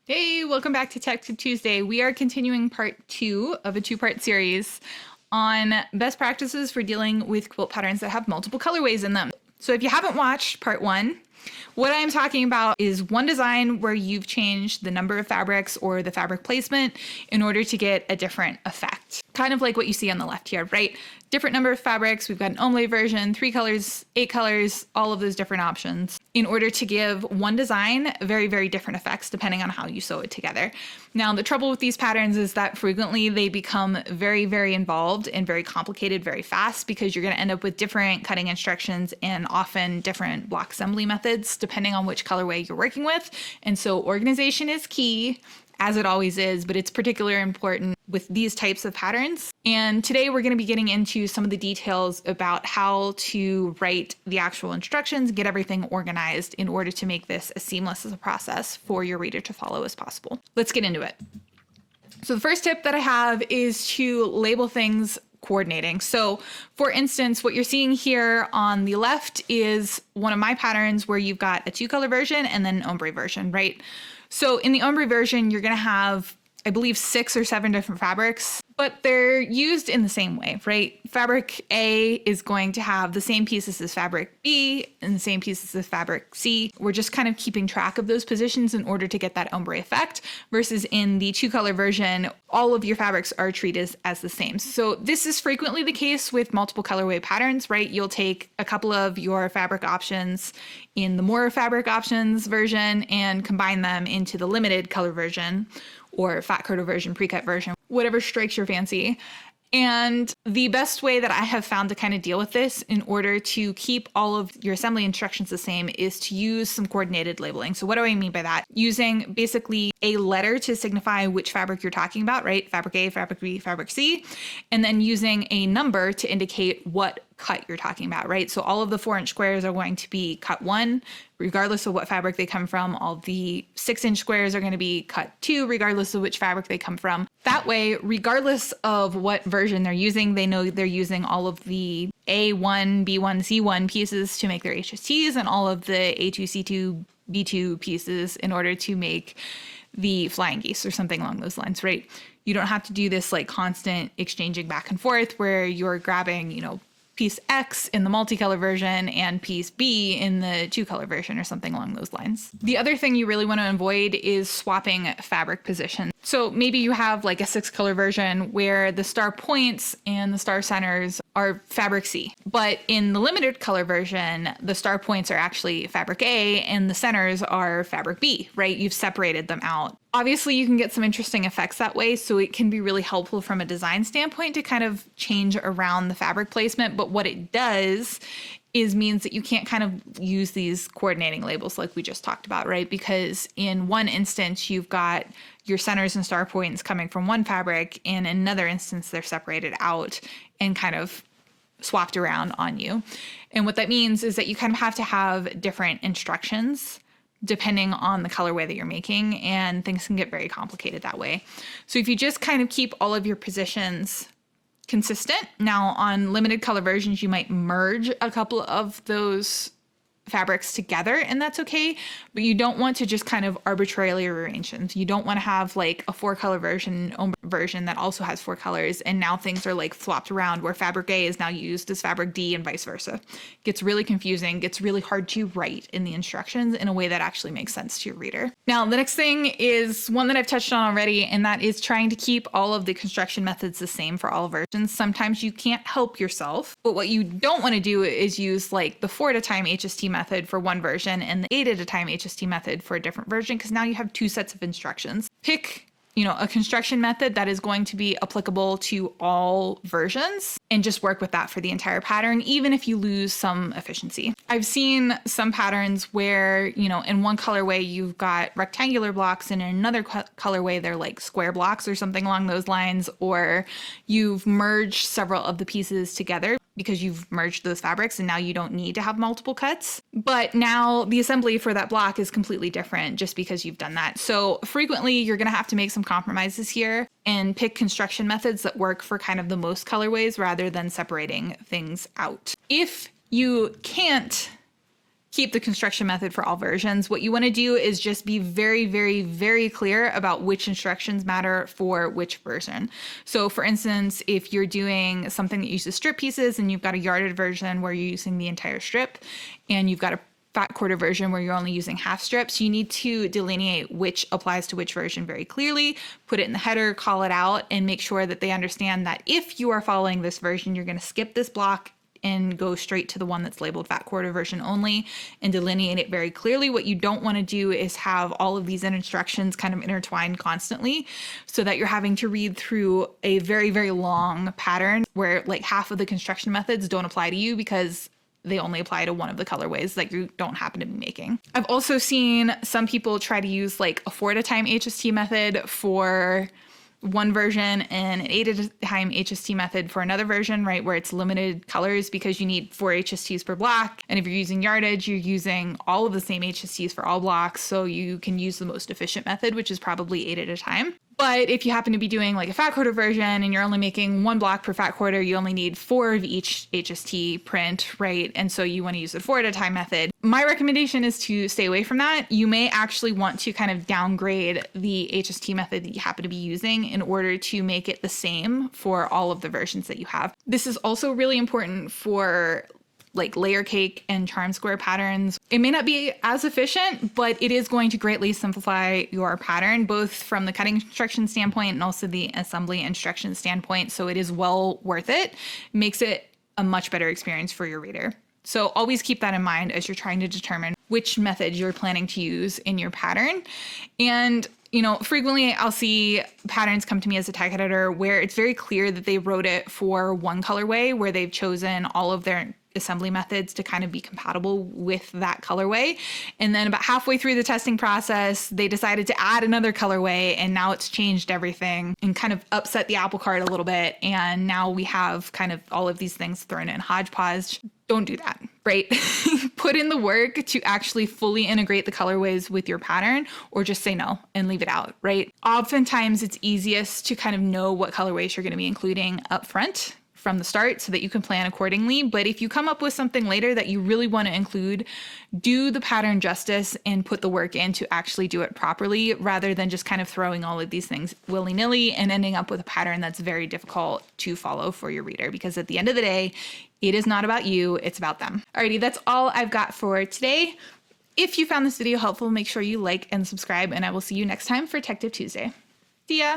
Hey, welcome back to Tech Tip Tuesday. We are continuing part 2 of a 2-part series on best practices for dealing with quilt patterns that have multiple colorways in them. So if you haven't watched part 1, what I'm talking about is one design where you've changed the number of fabrics or the fabric placement in order to get a different effect. Kind of like what you see on the left here, right? Different number of fabrics. We've got an ombré version, 3 colors, 8 colors, all of those different options in order to give one design very, very different effects depending on how you sew it together. Now, the trouble with these patterns is that frequently they become very, very involved and very complicated very fast because you're going to end up with different cutting instructions and often different block assembly methods depending on which colorway you're working with. And so organization is key, as it always is, but it's particularly important with these types of patterns. And today we're going to be getting into some of the details about how to write the actual instructions, get everything organized in order to make this as seamless as a process for your reader to follow as possible. Let's get into it. So the first tip that I have is to label things coordinating. So for instance, what you're seeing here on the left is one of my patterns where you've got a 2-color version and then an ombre version, right? So in the ombre version, you're going to have, I believe, 6 or 7 different fabrics, but they're used in the same way, right? Fabric A is going to have the same pieces as fabric B and the same pieces as fabric C. We're just kind of keeping track of those positions in order to get that ombre effect, versus in the 2-color version, all of your fabrics are treated as the same. So this is frequently the case with multiple colorway patterns, right? You'll take a couple of your fabric options in the more fabric options version and combine them into the limited color version or fat coated version, precut version, whatever strikes your fancy. And the best way that I have found to kind of deal with this in order to keep all of your assembly instructions the same is to use some coordinated labeling. So what do I mean by that? Using basically a letter to signify which fabric you're talking about, right? Fabric A, fabric B, fabric C, and then using a number to indicate what cut you're talking about, right? So all of the 4-inch squares are going to be cut 1, regardless of what fabric they come from. All the 6-inch squares are going to be cut 2, regardless of which fabric they come from. That way, regardless of what version they're using, they know they're using all of the A1, B1, C1 pieces to make their HSTs and all of the A2, C2, B2 pieces in order to make the flying geese or something along those lines, right? You don't have to do this like constant exchanging back and forth where you're grabbing, piece X in the multicolor version and piece B in the 2-color version or something along those lines. The other thing you really want to avoid is swapping fabric position. So maybe you have like a 6-color version where the star points and the star centers are fabric C, but in the limited color version, the star points are actually fabric A and the centers are fabric B, right? You've separated them out. Obviously, you can get some interesting effects that way, so it can be really helpful from a design standpoint to kind of change around the fabric placement, but what it does is means that you can't kind of use these coordinating labels like we just talked about, right? Because in one instance, you've got your centers and star points coming from one fabric, and in another instance, they're separated out and kind of swapped around on you. And what that means is that you kind of have to have different instructions depending on the colorway that you're making, and things can get very complicated that way. So if you just kind of keep all of your positions consistent, now on limited color versions, you might merge a couple of those fabrics together, and that's okay, but you don't want to just kind of arbitrarily rearrange them. You don't want to have like a 4-color version that also has 4 colors, and now things are like swapped around where fabric A is now used as fabric D and vice versa. Gets really confusing, gets really hard to write in the instructions in a way that actually makes sense to your reader. Now, the next thing is one that I've touched on already, and that is trying to keep all of the construction methods the same for all versions. Sometimes you can't help yourself, but what you don't want to do is use like the 4 at a time HST method for one version and the 8 at a time HST method for a different version, because now you have 2 sets of instructions. Pick a construction method that is going to be applicable to all versions and just work with that for the entire pattern, even if you lose some efficiency. I've seen some patterns where, in one colorway you've got rectangular blocks and in another colorway they're like square blocks or something along those lines, or you've merged several of the pieces together because you've merged those fabrics and now you don't need to have multiple cuts. But now the assembly for that block is completely different just because you've done that. So frequently you're going to have to make some compromises here and pick construction methods that work for kind of the most colorways rather than separating things out. If you can't keep the construction method for all versions. What you want to do is just be very, very, very clear about which instructions matter for which version. So for instance, if you're doing something that uses strip pieces and you've got a yarded version where you're using the entire strip, and you've got a fat quarter version where you're only using half strips, you need to delineate which applies to which version very clearly, put it in the header, call it out, and make sure that they understand that if you are following this version, you're going to skip this block and go straight to the one that's labeled fat quarter version only, and delineate it very clearly. What you don't want to do is have all of these instructions kind of intertwined constantly so that you're having to read through a very, very long pattern where like half of the construction methods don't apply to you because they only apply to one of the colorways that you don't happen to be making. I've also seen some people try to use like a 4 at a time HST method for one version and an 8 at a time HST method for another version, right? Where it's limited colors because you need 4 HSTs per block. And if you're using yardage, you're using all of the same HSTs for all blocks. So you can use the most efficient method, which is probably 8 at a time. But if you happen to be doing like a fat quarter version and you're only making 1 block per fat quarter, you only need 4 of each HST print, right? And so you want to use the 4 at a time method. My recommendation is to stay away from that. You may actually want to kind of downgrade the HST method that you happen to be using in order to make it the same for all of the versions that you have. This is also really important for like layer cake and charm square patterns. It may not be as efficient, but it is going to greatly simplify your pattern, both from the cutting instruction standpoint and also the assembly instruction standpoint. So it is well worth it. Makes it a much better experience for your reader. So always keep that in mind as you're trying to determine which method you're planning to use in your pattern. And frequently I'll see patterns come to me as a tag editor where it's very clear that they wrote it for one colorway, where they've chosen all of their assembly methods to kind of be compatible with that colorway. And then about halfway through the testing process, they decided to add another colorway, and now it's changed everything and kind of upset the apple cart a little bit. And now we have kind of all of these things thrown in hodgepodge. Don't do that, right? Put in the work to actually fully integrate the colorways with your pattern, or just say no and leave it out, right? Oftentimes it's easiest to kind of know what colorways you're going to be including up front from the start so that you can plan accordingly. But if you come up with something later that you really want to include, do the pattern justice and put the work in to actually do it properly, rather than just kind of throwing all of these things willy-nilly and ending up with a pattern that's very difficult to follow for your reader. Because at the end of the day, it is not about you, it's about them. Alrighty, that's all I've got for today. If you found this video helpful, make sure you like and subscribe, and I will see you next time for Tech Tip Tuesday. See ya!